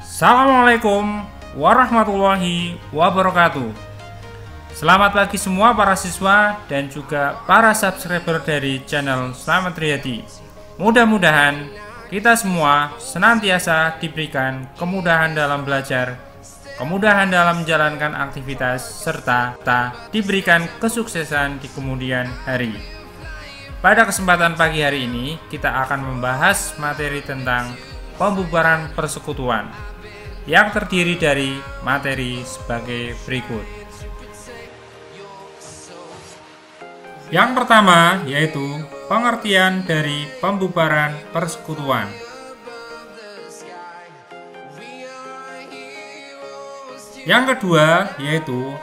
Assalamualaikum warahmatullahi wabarakatuh. Selamat pagi semua para siswa dan juga para subscriber dari channel Slamet Riyadi. Mudah-mudahan kita semua senantiasa diberikan kemudahan dalam belajar, kemudahan dalam menjalankan aktivitas, serta diberikan kesuksesan di kemudian hari. Pada kesempatan pagi hari ini, kita akan membahas materi tentang pembubaran persekutuan yang terdiri dari materi sebagai berikut. Yang pertama yaitu pengertian dari pembubaran persekutuan. Yang kedua yaitu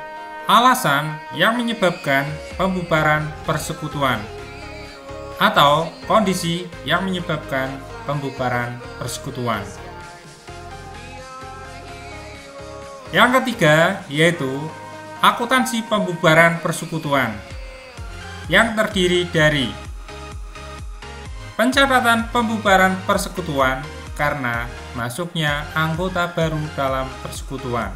alasan yang menyebabkan pembubaran persekutuan atau kondisi yang menyebabkan pembubaran persekutuan. Yang ketiga yaitu akuntansi pembubaran persekutuan yang terdiri dari pencatatan pembubaran persekutuan karena masuknya anggota baru dalam persekutuan,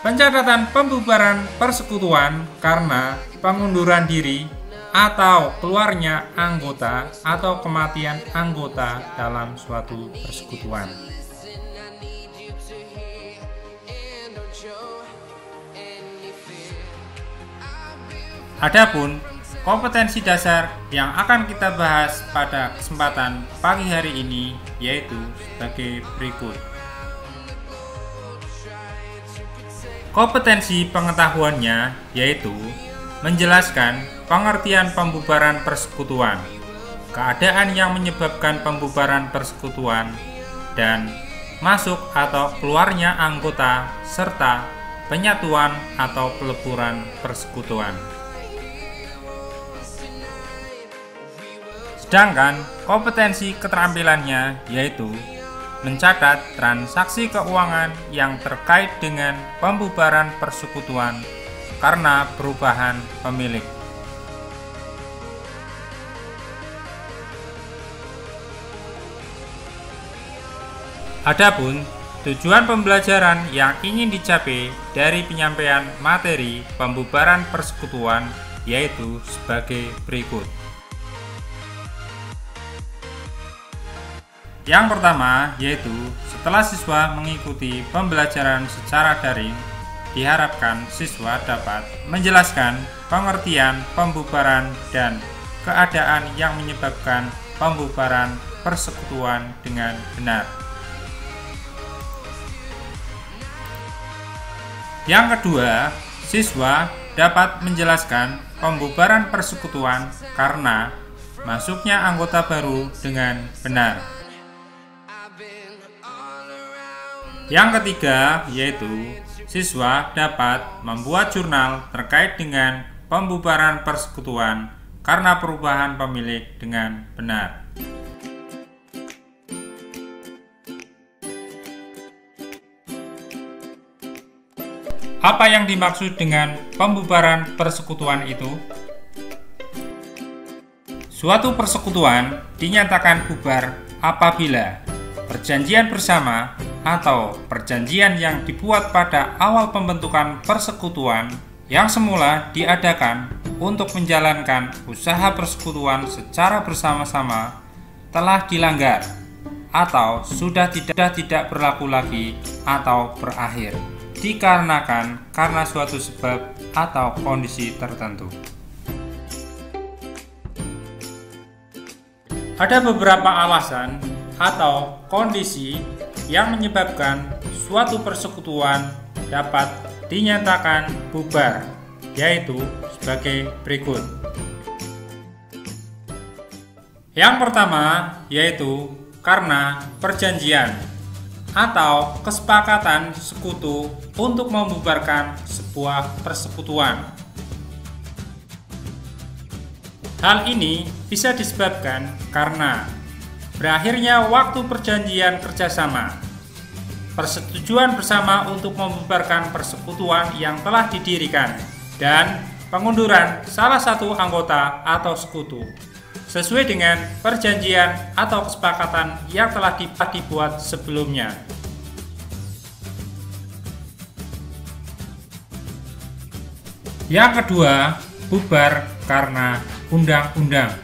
pencatatan pembubaran persekutuan karena pengunduran diri atau keluarnya anggota atau kematian anggota dalam suatu persekutuan. Adapun kompetensi dasar yang akan kita bahas pada kesempatan pagi hari ini yaitu sebagai berikut. Kompetensi pengetahuannya yaitu menjelaskan pengertian pembubaran persekutuan, keadaan yang menyebabkan pembubaran persekutuan, dan masuk atau keluarnya anggota serta penyatuan atau peleburan persekutuan. Sedangkan kompetensi keterampilannya yaitu mencatat transaksi keuangan yang terkait dengan pembubaran persekutuan karena perubahan pemilik. Adapun tujuan pembelajaran yang ingin dicapai dari penyampaian materi pembubaran persekutuan yaitu sebagai berikut. Yang pertama yaitu setelah siswa mengikuti pembelajaran secara daring, diharapkan siswa dapat menjelaskan pengertian pembubaran dan keadaan yang menyebabkan pembubaran persekutuan dengan benar. Yang kedua, siswa dapat menjelaskan pembubaran persekutuan karena masuknya anggota baru dengan benar. Yang ketiga yaitu siswa dapat membuat jurnal terkait dengan pembubaran persekutuan karena perubahan pemilik dengan benar. Apa yang dimaksud dengan pembubaran persekutuan itu? Suatu persekutuan dinyatakan bubar apabila perjanjian bersama atau perjanjian yang dibuat pada awal pembentukan persekutuan yang semula diadakan untuk menjalankan usaha persekutuan secara bersama-sama telah dilanggar atau sudah tidak berlaku lagi atau berakhir dikarenakan karena suatu sebab atau kondisi tertentu. Ada beberapa alasan atau kondisi yang menyebabkan suatu persekutuan dapat dinyatakan bubar, yaitu sebagai berikut. Yang pertama yaitu karena perjanjian atau kesepakatan sekutu untuk membubarkan sebuah persekutuan. Hal ini bisa disebabkan karena berakhirnya waktu perjanjian kerjasama, persetujuan bersama untuk membubarkan persekutuan yang telah didirikan, dan pengunduran salah satu anggota atau sekutu, sesuai dengan perjanjian atau kesepakatan yang telah dibuat sebelumnya. Yang kedua, bubar karena undang-undang.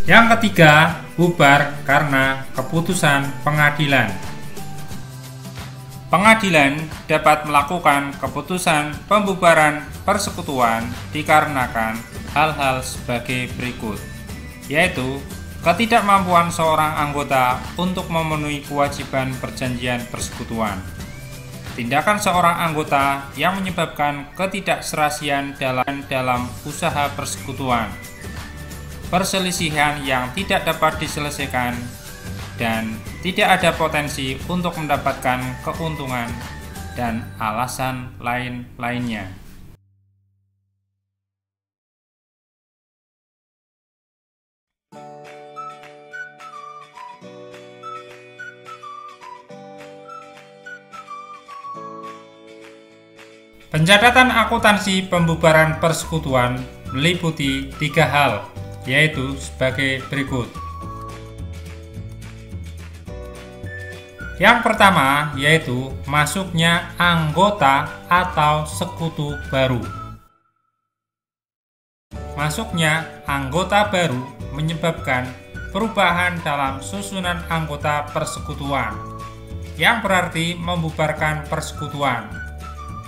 Yang ketiga, bubar karena keputusan pengadilan. Pengadilan dapat melakukan keputusan pembubaran persekutuan dikarenakan hal-hal sebagai berikut, yaitu ketidakmampuan seorang anggota untuk memenuhi kewajiban perjanjian persekutuan, tindakan seorang anggota yang menyebabkan ketidakserasian dalam usaha persekutuan, perselisihan yang tidak dapat diselesaikan, dan tidak ada potensi untuk mendapatkan keuntungan, dan alasan lain-lainnya. Pencatatan akuntansi pembubaran persekutuan meliputi 3 hal, yaitu sebagai berikut. Yang pertama yaitu masuknya anggota atau sekutu baru. Masuknya anggota baru menyebabkan perubahan dalam susunan anggota persekutuan, yang berarti membubarkan persekutuan,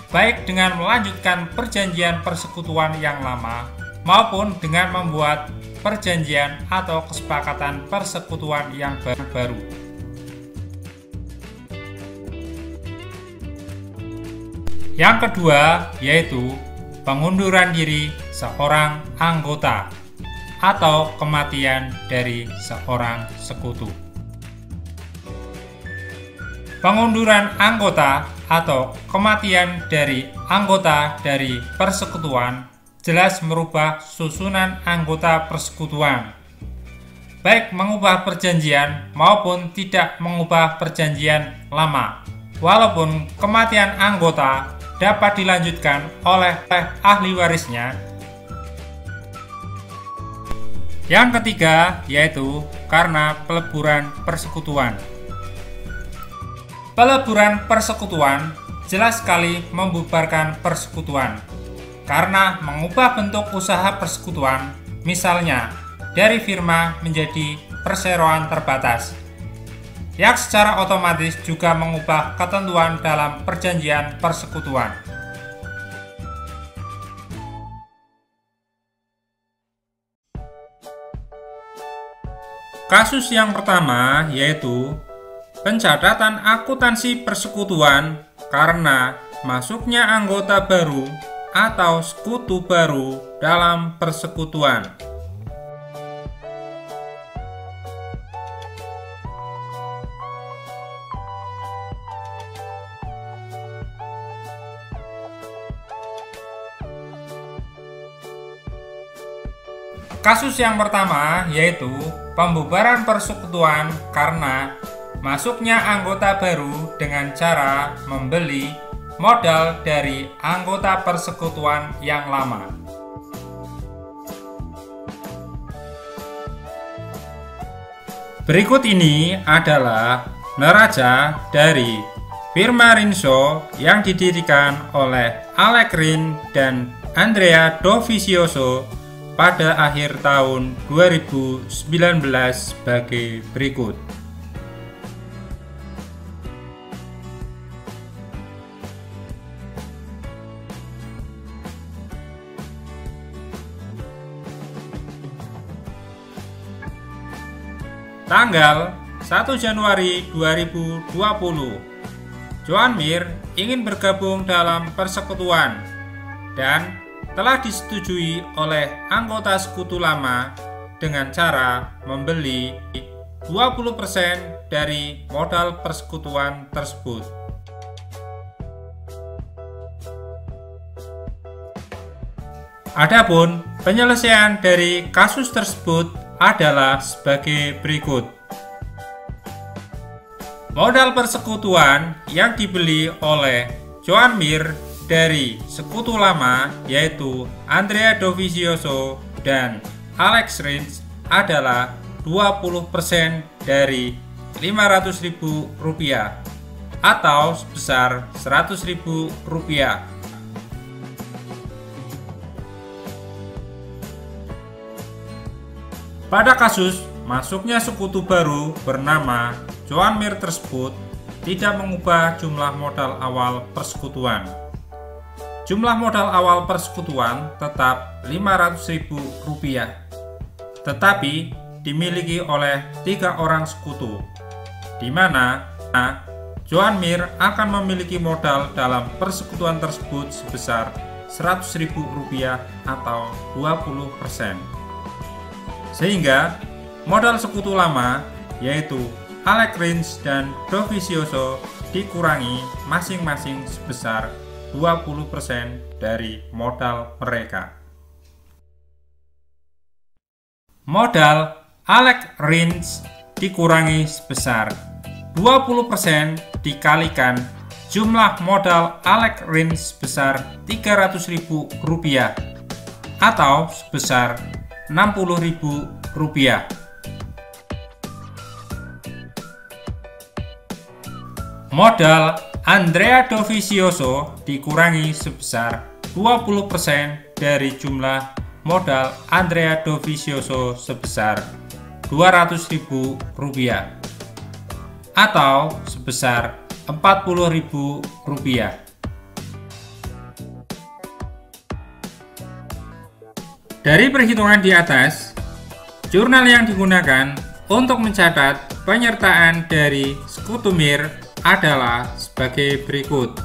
baik dengan melanjutkan perjanjian persekutuan yang lama maupun dengan membuat perjanjian atau kesepakatan persekutuan yang baru. Yang kedua yaitu pengunduran diri seorang anggota atau kematian dari seorang sekutu. Pengunduran anggota atau kematian dari anggota dari persekutuan jelas merubah susunan anggota persekutuan, baik mengubah perjanjian maupun tidak mengubah perjanjian lama, walaupun kematian anggota dapat dilanjutkan oleh ahli warisnya. Yang ketiga yaitu karena peleburan persekutuan. Peleburan persekutuan jelas sekali membubarkan persekutuan karena mengubah bentuk usaha persekutuan, misalnya dari firma menjadi perseroan terbatas, yang secara otomatis juga mengubah ketentuan dalam perjanjian persekutuan. Kasus yang pertama yaitu pencatatan akuntansi persekutuan karena masuknya anggota baru atau sekutu baru dalam persekutuan. Kasus yang pertama yaitu pembubaran persekutuan karena masuknya anggota baru dengan cara membeli modal dari anggota persekutuan yang lama. Berikut ini adalah neraca dari firma Rinso yang didirikan oleh Alex Rin dan Andrea Dovizioso pada akhir tahun 2019 sebagai berikut. Tanggal 1 Januari 2020, Joan Mir ingin bergabung dalam persekutuan dan telah disetujui oleh anggota sekutu lama dengan cara membeli 20% dari modal persekutuan tersebut. Adapun penyelesaian dari kasus tersebut adalah sebagai berikut. Modal persekutuan yang dibeli oleh Joan Mir dari sekutu lama yaitu Andrea Dovizioso dan Alex Rins adalah 20% dari Rp500.000 atau sebesar Rp100.000. Pada kasus masuknya sekutu baru bernama Joan Mir tersebut tidak mengubah jumlah modal awal persekutuan. Jumlah modal awal persekutuan tetap Rp500.000, tetapi dimiliki oleh 3 orang sekutu, di mana Joan Mir akan memiliki modal dalam persekutuan tersebut sebesar Rp100.000 atau 20%. Sehingga modal sekutu lama yaitu Alex Rins dan Dovizioso dikurangi masing-masing sebesar 20% dari modal mereka. Modal Alex Rins dikurangi sebesar 20% dikalikan jumlah modal Alex Rins sebesar Rp300.000 atau sebesar Rp60.000. Modal Andrea Dovizioso dikurangi sebesar 20% dari jumlah modal Andrea Dovizioso sebesar Rp200.000 atau sebesar Rp40.000. Dari perhitungan di atas, jurnal yang digunakan untuk mencatat penyertaan dari sekutu Mir adalah sebagai berikut.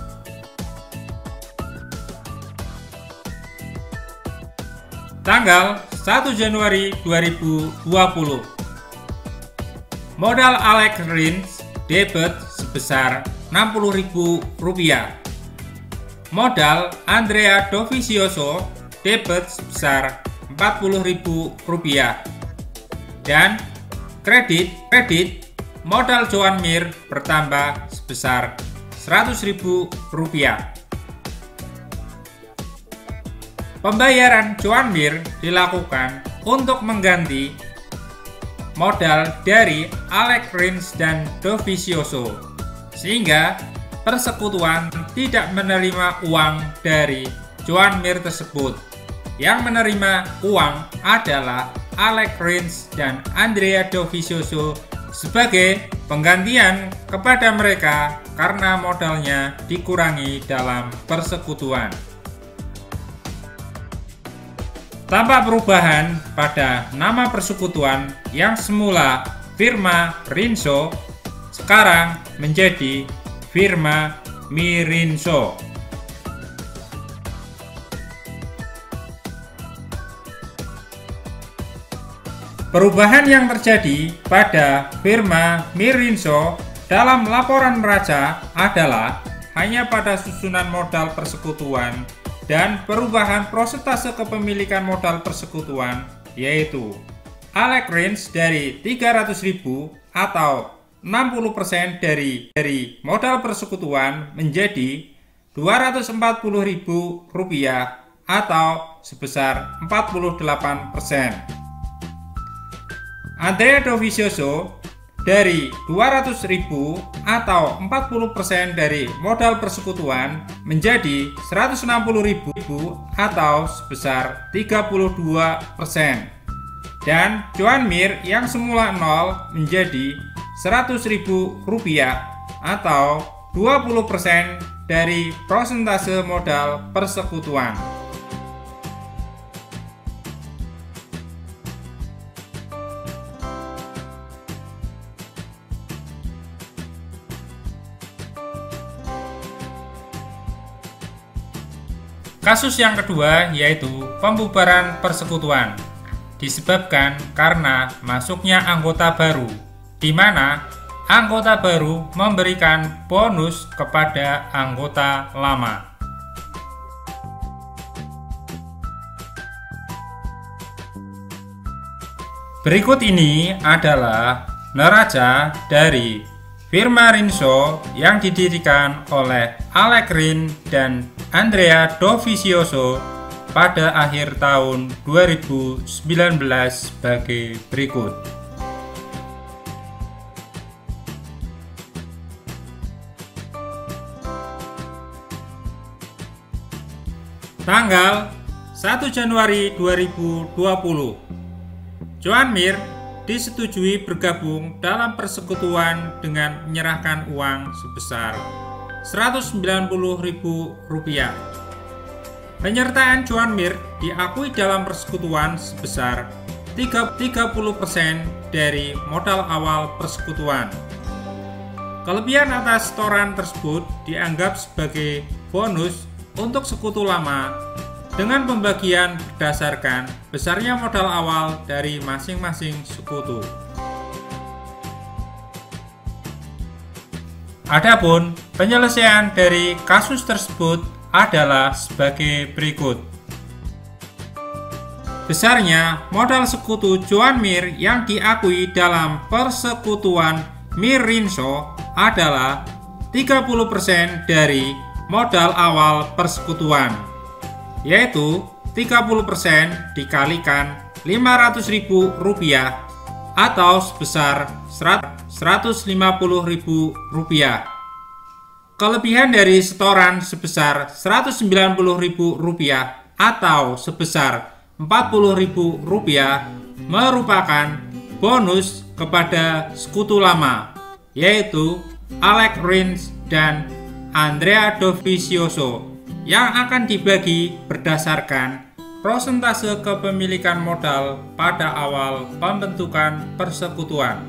Tanggal 1 Januari 2020. Modal Alex Rins debit sebesar Rp60.000. Modal Andrea Dovizioso debit sebesar Rp40.000 dan kredit modal Joan Mir bertambah sebesar Rp100.000. Pembayaran Joan Mir dilakukan untuk mengganti modal dari Alex Rins dan Dovizioso, sehingga persekutuan tidak menerima uang dari Joan Mir tersebut. Yang menerima uang adalah Alex Rins dan Andrea Dovizioso sebagai penggantian kepada mereka karena modalnya dikurangi dalam persekutuan. Tanpa perubahan pada nama persekutuan yang semula firma Rinso sekarang menjadi firma Mirinso. Perubahan yang terjadi pada firma Mirinso dalam laporan neraca adalah hanya pada susunan modal persekutuan dan perubahan prosentase kepemilikan modal persekutuan, yaitu Alex Rins dari Rp300.000 atau 60% dari modal persekutuan menjadi Rp240.000 atau sebesar 48%. Andrea Dovizioso dari Rp200.000 atau 40% dari modal persekutuan menjadi Rp160.000 atau sebesar 32%. Dan Joan Mir yang semula 0 menjadi Rp100.000 atau 20% dari prosentase modal persekutuan. Kasus yang kedua yaitu pembubaran persekutuan disebabkan karena masuknya anggota baru, di mana anggota baru memberikan bonus kepada anggota lama. Berikut ini adalah neraca dari Firma Rinso yang didirikan oleh Alex Rins dan Andrea Dovizioso pada akhir tahun 2019 sebagai berikut. Tanggal 1 Januari 2020, Joan Mir disetujui bergabung dalam persekutuan dengan menyerahkan uang sebesar Rp190.000. Penyertaan Joan Mir diakui dalam persekutuan sebesar 30% dari modal awal persekutuan. Kelebihan atas setoran tersebut dianggap sebagai bonus untuk sekutu lama dengan pembagian berdasarkan besarnya modal awal dari masing-masing sekutu. Adapun penyelesaian dari kasus tersebut adalah sebagai berikut. Besarnya modal sekutu Joan Mir yang diakui dalam persekutuan Mir Rinso adalah 30% dari modal awal persekutuan, yaitu 30% dikalikan Rp500.000 atau sebesar Rp150.000. Kelebihan dari setoran sebesar Rp190.000 atau sebesar Rp40.000 merupakan bonus kepada sekutu lama, yaitu Alex Rins dan Andrea Dovizioso, yang akan dibagi berdasarkan persentase kepemilikan modal pada awal pembentukan persekutuan.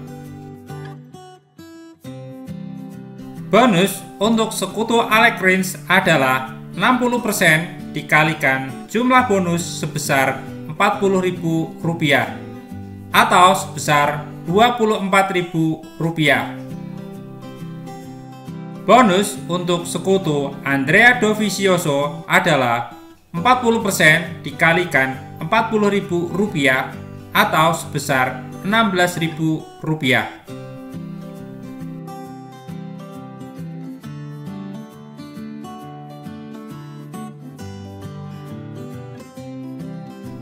Bonus untuk sekutu Alex Rins adalah 60% dikalikan jumlah bonus sebesar Rp40.000 atau sebesar Rp24.000. Bonus untuk sekutu Andrea Dovizioso adalah 40% dikalikan Rp40.000 atau sebesar Rp16.000.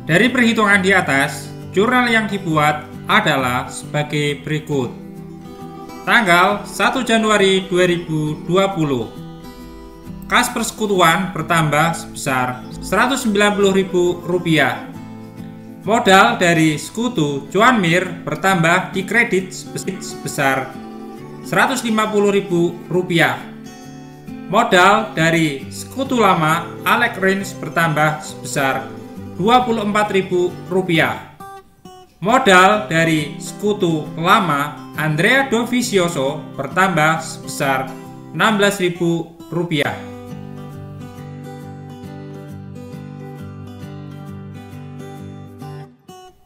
Dari perhitungan di atas, jurnal yang dibuat adalah sebagai berikut. Tanggal 1 Januari 2020, kas persekutuan bertambah sebesar Rp190.000. Modal dari sekutu Joan Mir bertambah dikredit sebesar Rp150.000. Modal dari sekutu lama Alex Rins bertambah sebesar Rp24.000. Modal dari sekutu lama Andrea Dovizioso bertambah sebesar Rp16.000.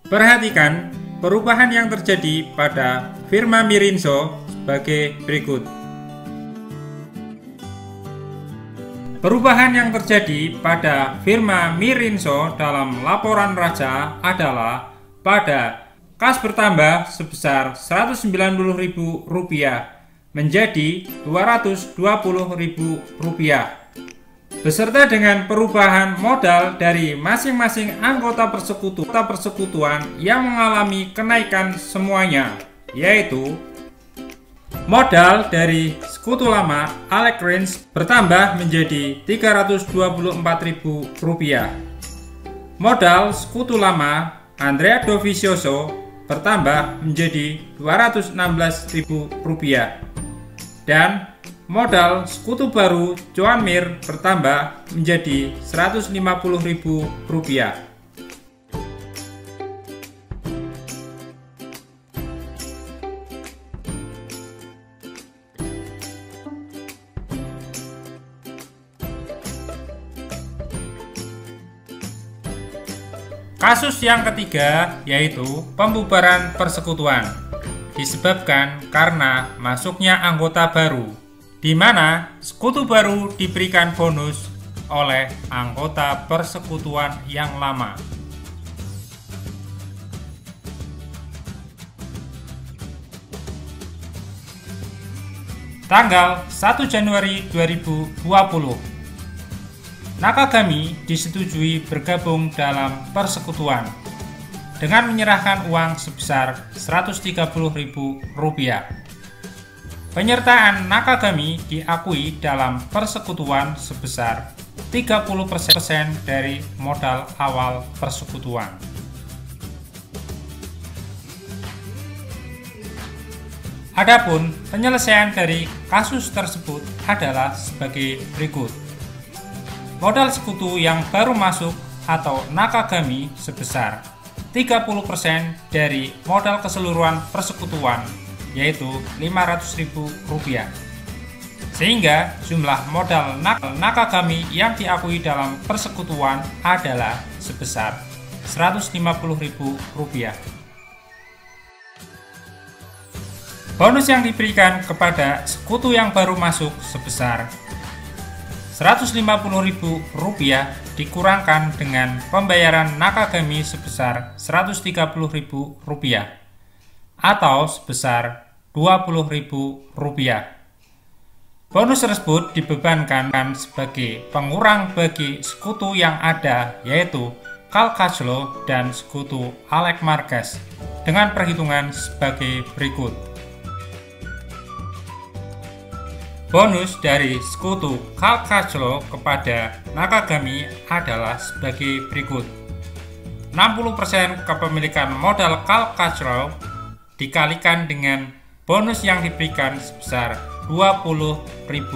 Perhatikan perubahan yang terjadi pada firma Mir Rinso sebagai berikut. Perubahan yang terjadi pada firma Mir Rinso dalam laporan raja adalah pada kas bertambah sebesar Rp190.000 menjadi Rp220.000, beserta dengan perubahan modal dari masing-masing anggota persekutuan yang mengalami kenaikan semuanya, yaitu modal dari sekutu lama Alex Rins bertambah menjadi Rp324.000. Modal sekutu lama Andrea Dovizioso bertambah menjadi Rp216.000 dan modal sekutu baru Joan Mir bertambah menjadi Rp150.000. Kasus yang ketiga yaitu pembubaran persekutuan, disebabkan karena masuknya anggota baru, di mana sekutu baru diberikan bonus oleh anggota persekutuan yang lama. tanggal 1 Januari 2020. Nakagami disetujui bergabung dalam persekutuan dengan menyerahkan uang sebesar Rp130.000. Penyertaan Nakagami diakui dalam persekutuan sebesar 30% dari modal awal persekutuan. Adapun penyelesaian dari kasus tersebut adalah sebagai berikut. Modal sekutu yang baru masuk atau Nakagami sebesar 30% dari modal keseluruhan persekutuan, yaitu Rp500.000. Sehingga jumlah modal Nakagami yang diakui dalam persekutuan adalah sebesar Rp150.000. Bonus yang diberikan kepada sekutu yang baru masuk sebesar Rp150.000 dikurangkan dengan pembayaran Nakagami sebesar Rp130.000 atau sebesar Rp20.000. Bonus tersebut dibebankan sebagai pengurang bagi sekutu yang ada, yaitu Cal Crutchlow dan sekutu Alex Marquez, dengan perhitungan sebagai berikut. Bonus dari sekutu Cal Crutchlow kepada Nakagami adalah sebagai berikut. 60% kepemilikan modal Cal Crutchlow dikalikan dengan bonus yang diberikan sebesar Rp20.000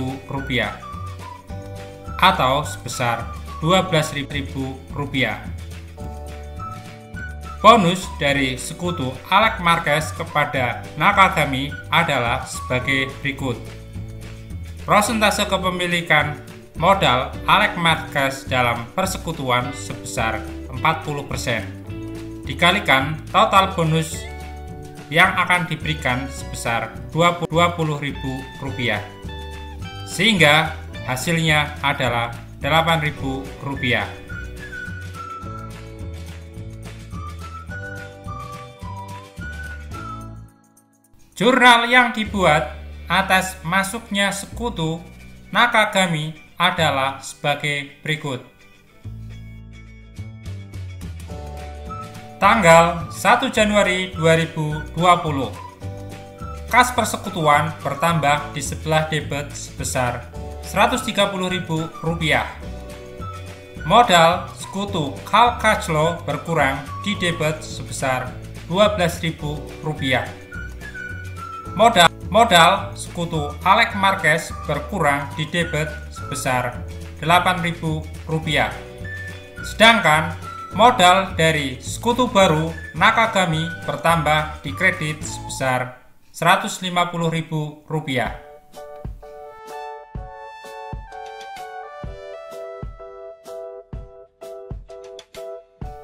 atau sebesar Rp12.000. Bonus dari sekutu Alex Marquez kepada Nakagami adalah sebagai berikut. Prosentase kepemilikan modal Alex Marquez dalam persekutuan sebesar 40%, dikalikan total bonus yang akan diberikan sebesar Rp20.000, sehingga hasilnya adalah Rp8.000. Jurnal yang dibuat atas masuknya sekutu Nakagami adalah sebagai berikut. Tanggal 1 Januari 2020. Kas persekutuan bertambah di sebelah debit sebesar Rp130.000. Modal sekutu Cal Crutchlow berkurang di debit sebesar Rp12.000. Modal sekutu Alex Marquez berkurang di debit sebesar Rp8.000. Sedangkan modal dari sekutu baru Nakagami bertambah di kredit sebesar Rp150.000.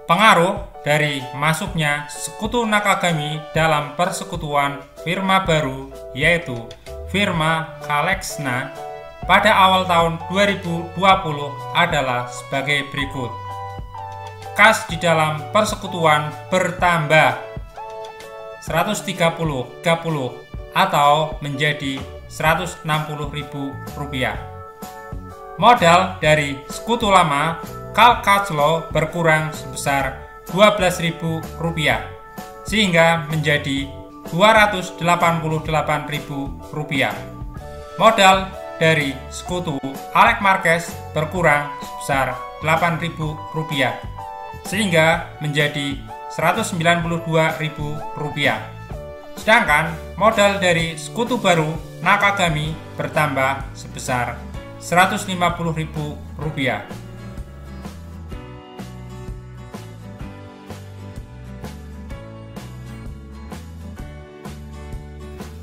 Pengaruh dari masuknya sekutu Nakagami dalam persekutuan firma baru, yaitu firma Calexna, pada awal tahun 2020 adalah sebagai berikut. Kas di dalam persekutuan bertambah 130 atau menjadi Rp160.000. Modal dari sekutu lama Cal Crutchlow berkurang sebesar Rp12.000, sehingga menjadi Rp288.000. Modal dari sekutu Alex Marquez berkurang sebesar Rp8.000, sehingga menjadi Rp192.000. Sedangkan modal dari sekutu baru Nakagami bertambah sebesar Rp150.000.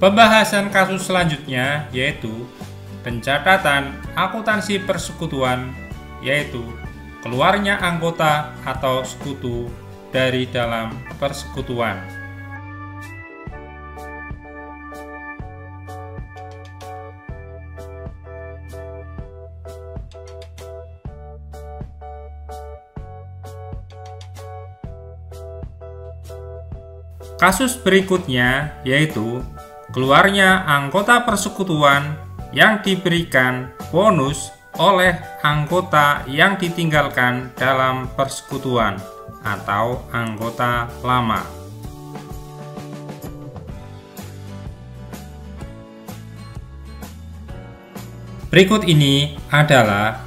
Pembahasan kasus selanjutnya yaitu pencatatan akuntansi persekutuan, yaitu keluarnya anggota atau sekutu dari dalam persekutuan. Kasus berikutnya yaitu keluarnya anggota persekutuan yang diberikan bonus oleh anggota yang ditinggalkan dalam persekutuan atau anggota lama. Berikut ini adalah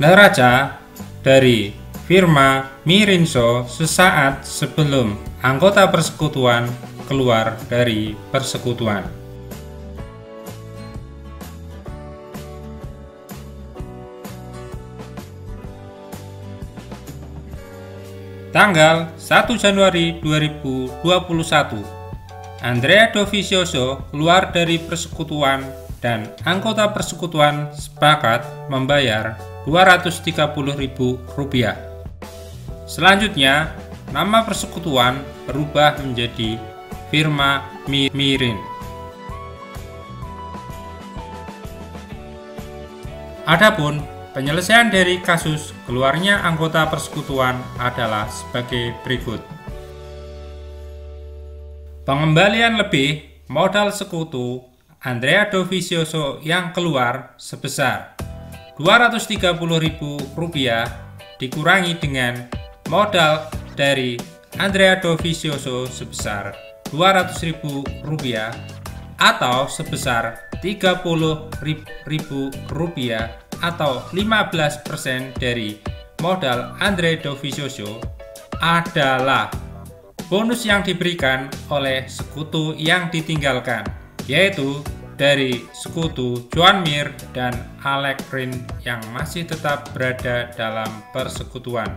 neraca dari firma Mirinso sesaat sebelum anggota persekutuan keluar dari persekutuan. Tanggal 1 Januari 2021, Andrea Dovizioso keluar dari persekutuan dan anggota persekutuan sepakat membayar Rp230.000. Selanjutnya, nama persekutuan berubah menjadi firma Mirin. Adapun penyelesaian dari kasus keluarnya anggota persekutuan adalah sebagai berikut. Pengembalian lebih modal sekutu Andrea Dovizioso yang keluar sebesar Rp230.000 dikurangi dengan modal dari Andrea Dovizioso sebesar Rp200.000 atau sebesar Rp30.000 atau 15% dari modal Andrea Dovizioso adalah bonus yang diberikan oleh sekutu yang ditinggalkan, yaitu dari sekutu Joan Mir dan Alex Rins yang masih tetap berada dalam persekutuan.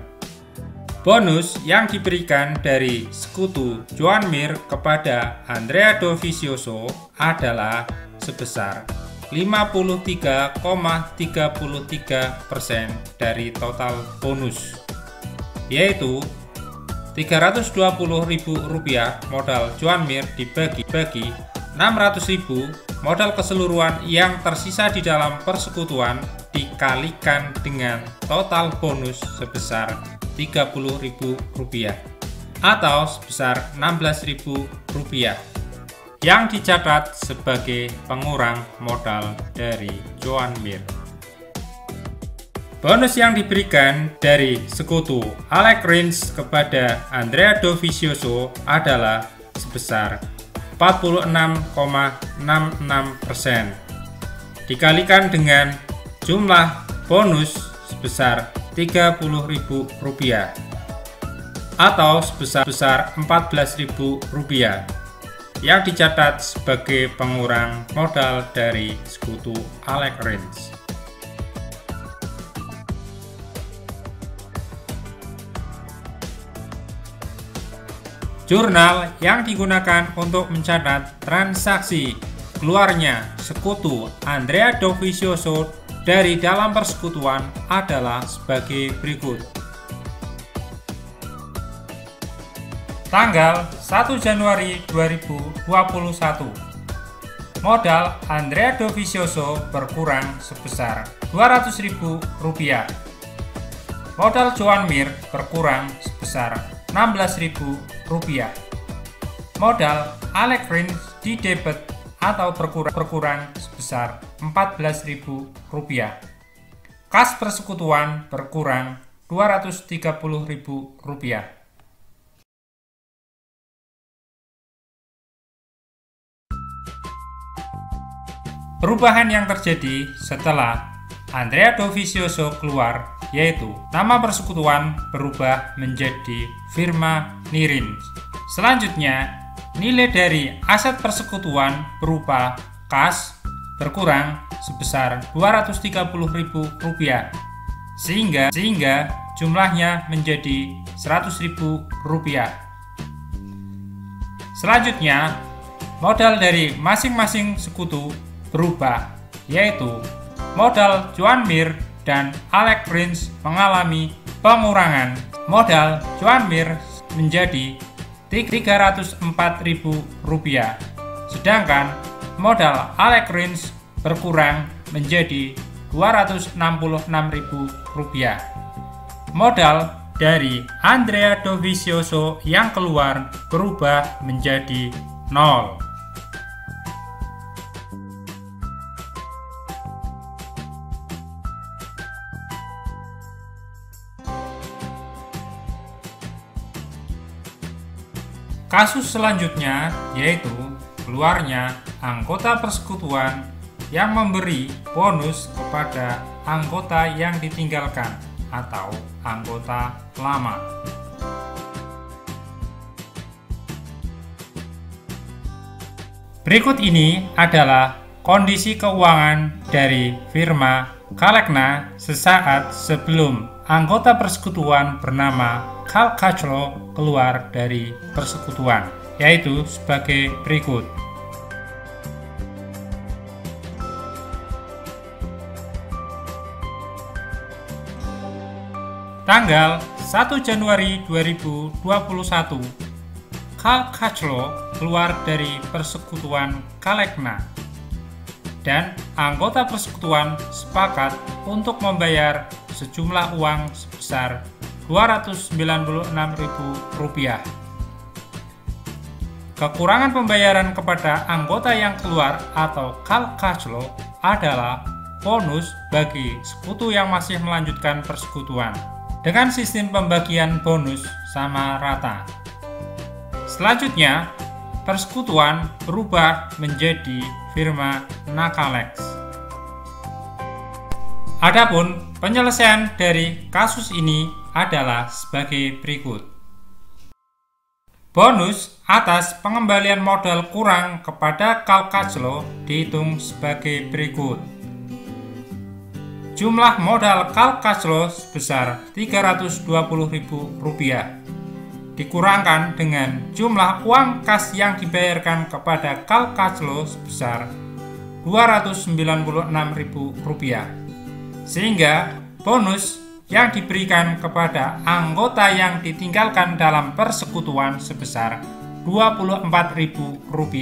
Bonus yang diberikan dari sekutu Joan Mir kepada Andrea Dovizioso adalah sebesar 53,33% dari total bonus, yaitu Rp320.000 modal Joan Mir dibagi Rp600.000 modal keseluruhan yang tersisa di dalam persekutuan dikalikan dengan total bonus sebesar Rp30.000 atau sebesar Rp16.000 yang dicatat sebagai pengurang modal dari Joan Mir. Bonus yang diberikan dari sekutu Alex Rins kepada Andrea Dovizioso adalah sebesar 46,66% dikalikan dengan jumlah bonus sebesar Rp30.000 atau sebesar Rp14.000 yang dicatat sebagai pengurang modal dari sekutu Alex Rins. Jurnal yang digunakan untuk mencatat transaksi keluarnya sekutu Andrea Dovizioso dari dalam persekutuan adalah sebagai berikut. Tanggal 1 Januari 2021, modal Andrea Dovizioso berkurang sebesar Rp200.000. Modal Joan Mir berkurang sebesar Rp16.000. Modal Alex Rins di debit atau berkurang sebesar Rp14.000. Kas persekutuan berkurang Rp230.000. Perubahan yang terjadi setelah Andrea Dovizioso keluar, yaitu nama persekutuan berubah menjadi firma Mirin. Selanjutnya, nilai dari aset persekutuan berupa kas berkurang sebesar Rp230.000 sehingga jumlahnya menjadi Rp100.000. Selanjutnya, modal dari masing-masing sekutu berubah, yaitu modal Joan Mir dan Alex Rins mengalami pengurangan. Modal Joan Mir menjadi Rp304.000, sedangkan modal Alex Rins berkurang menjadi Rp266.000. Modal dari Andrea Dovizioso yang keluar berubah menjadi 0. Kasus selanjutnya yaitu keluarnya anggota persekutuan yang memberi bonus kepada anggota yang ditinggalkan atau anggota lama. Berikut ini adalah kondisi keuangan dari firma Kalekna sesaat sebelum anggota persekutuan bernama Cal Catchlow keluar dari persekutuan, yaitu sebagai berikut. Tanggal 1 Januari 2021, Cal Catchlow keluar dari persekutuan Kalekna dan anggota persekutuan sepakat untuk membayar sejumlah uang sebesar Rp296.000. Kekurangan pembayaran kepada anggota yang keluar atau Cal Catchlow adalah bonus bagi sekutu yang masih melanjutkan persekutuan dengan sistem pembagian bonus sama rata. Selanjutnya, persekutuan berubah menjadi firma Nakalex. Adapun penyelesaian dari kasus ini adalah sebagai berikut. Bonus atas pengembalian modal kurang kepada Cal Catchlow dihitung sebagai berikut. Jumlah modal Cal Catchlow sebesar Rp320.000 dikurangkan dengan jumlah uang kas yang dibayarkan kepada Cal Catchlow sebesar Rp296.000, sehingga bonus yang diberikan kepada anggota yang ditinggalkan dalam persekutuan sebesar Rp24.000.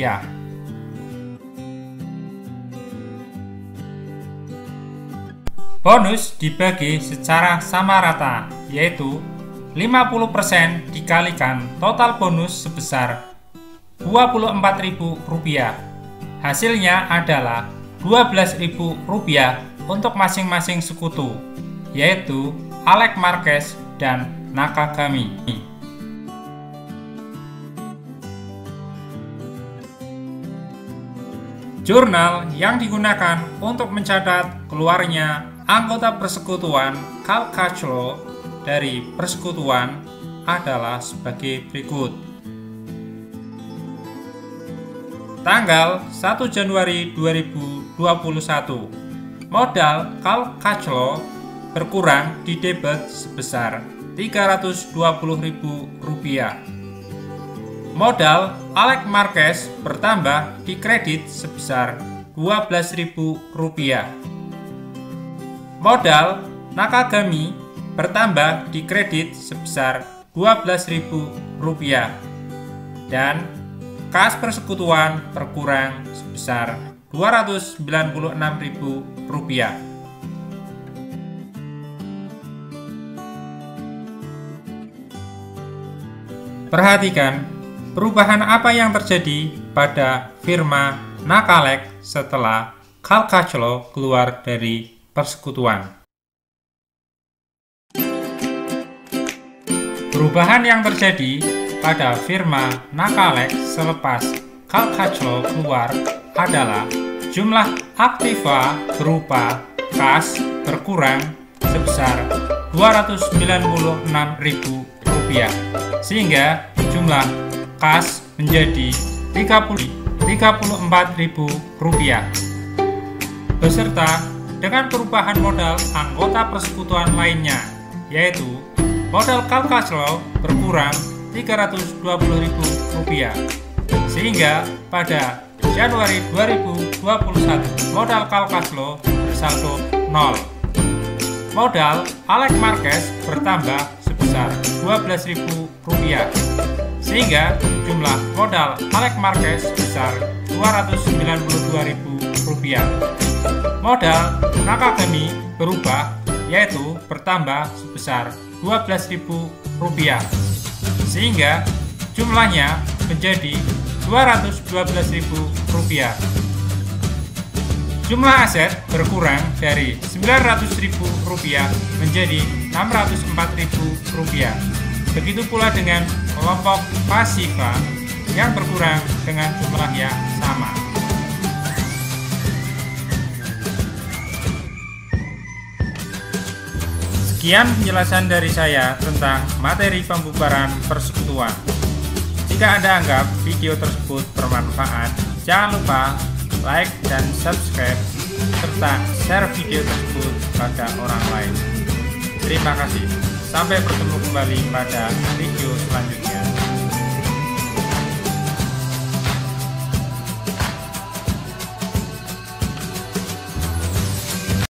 Bonus dibagi secara sama rata, yaitu 50% dikalikan total bonus sebesar Rp24.000. Hasilnya adalah Rp12.000 untuk masing-masing sekutu, yaitu Alex Marquez dan Nakagami. Jurnal yang digunakan untuk mencatat keluarnya anggota persekutuan Cal Catchlow dari persekutuan adalah sebagai berikut. Tanggal 1 Januari 2021, modal Cal Catchlow berkurang di debit sebesar Rp320.000. Modal Alex Marquez bertambah di kredit sebesar Rp12.000. Modal Nakagami bertambah di kredit sebesar Rp12.000 dan kas persekutuan berkurang sebesar Rp296.000. Perhatikan perubahan apa yang terjadi pada firma Nakalex setelah Cal Catchlow keluar dari persekutuan. Perubahan yang terjadi pada firma Nakalex selepas Cal Catchlow keluar adalah jumlah aktiva berupa kas berkurang sebesar Rp296.000, sehingga jumlah kas menjadi Rp34.000 beserta dengan perubahan modal anggota persekutuan lainnya, yaitu modal Cal Catchlow berkurang Rp320.000, sehingga pada Januari 2021 modal Cal Catchlow bersaldo 0. Modal Alex Marquez bertambah sebesar Rp12.000, sehingga jumlah modal Alex Marquez sebesar Rp292.000. Modal Nakagami berubah, yaitu bertambah sebesar Rp12.000, sehingga jumlahnya menjadi Rp212.000. Jumlah aset berkurang dari Rp900.000 menjadi Rp604.000. Begitu pula dengan kelompok pasiva yang berkurang dengan jumlah yang sama. Sekian penjelasan dari saya tentang materi pembubaran persekutuan. Jika Anda anggap video tersebut bermanfaat, jangan lupa like dan subscribe, serta share video tersebut pada orang lain. Terima kasih. Sampai bertemu kembali pada video selanjutnya.